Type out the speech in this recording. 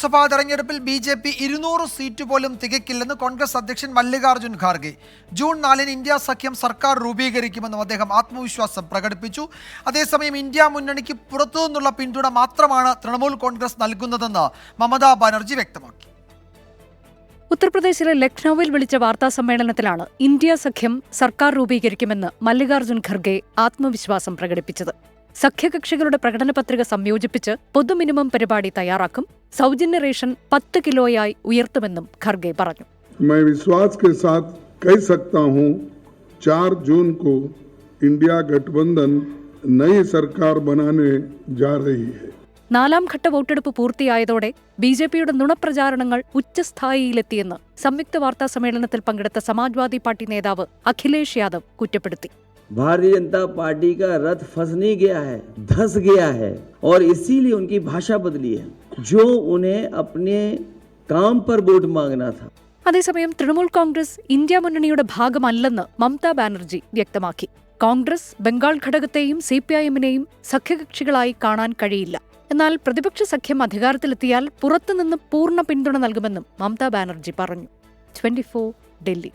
ലോക്സഭാ തെരഞ്ഞെടുപ്പിൽ BJP 200 seat പോലും തികയ്ക്കില്ലെന്ന് കോൺഗ്രസ് അധ്യക്ഷൻ മല്ലികാർജ്ജുൻ ഖാർഗെ. ജൂൺ 4-ന് ഇന്ത്യ സഖ്യം സർക്കാർ രൂപീകരിക്കുമെന്നും അദ്ദേഹം ആത്മവിശ്വാസം പ്രകടിപ്പിച്ചു. അതേസമയം ഇന്ത്യ മുന്നണിക്ക് പുറത്തുനിന്നുള്ള പിന്തുണ മാത്രമാണ് തൃണമൂൽ കോൺഗ്രസ് നൽകുന്നതെന്ന് മമതാ ബാനർജി വ്യക്തമാക്കി. ഉത്തർപ്രദേശിലെ ലക്നൌവിൽ വിളിച്ച വാർത്താ സമ്മേളനത്തിലാണ് ഇന്ത്യ സഖ്യം സർക്കാർ രൂപീകരിക്കുമെന്ന് മല്ലികാർജ്ജുൻ ഖർഗെ ആത്മവിശ്വാസം പ്രകടിപ്പിച്ചത്. സഖ്യകക്ഷികളുടെ പ്രകടന പത്രിക സംയോജിപ്പിച്ച് പൊതു മിനിമം പരിപാടി തയ്യാറാക്കും, സൗജന്യ റേഷൻ 10 കിലോയായി ഉയർത്തുമെന്നും ഖർഗെ പറഞ്ഞു. मैं विश्वास के साथ कह सकता हूं 4 जून को इंडिया गठबंधन नई सरकार बनाने जा रही है. 4ാം ഘട്ട വോട്ടെടുപ്പ് പൂർത്തിയായതോടെ ബി.ജെ.പിയുടെ നുണപ്രചാരണങ്ങൾ ഉച്ചസ്ഥായിയിലെത്തിയെന്ന് സംയുക്ത വാർത്താ സമ്മേളനത്തിൽ പങ്കെടുത്ത സമാജ്വാദി പാർട്ടി നേതാവ് അഖിലേഷ് യാദവ് കുറ്റപ്പെടുത്തി. भारतीय जनता पार्टी का रथ फंस नहीं गया है, धस गया है और इसीलिए उनकी भाषा बदली है, जो उन्हें अपने काम पर वोट मांगना था. അതേസമയം തൃണമൂൽ കോൺഗ്രസ് ഇന്ത്യ മുന്നണിയുടെ ഭാഗമല്ലെന്ന് മമതാ ബാനർജി വ്യക്തമാക്കി. കോൺഗ്രസ് ബംഗാൾ ഘടകത്തെയും CPIM-നെയും സഖ്യകക്ഷികളായി കാണാൻ കഴിയില്ല. എന്നാൽ പ്രതിപക്ഷ സഖ്യം അധികാരത്തിലെത്തിയാൽ പുറത്തുനിന്ന് പൂർണ്ണ പിന്തുണ നൽകുമെന്നും മമതാ ബാനർജി പറഞ്ഞു. 24 ഡൽഹി.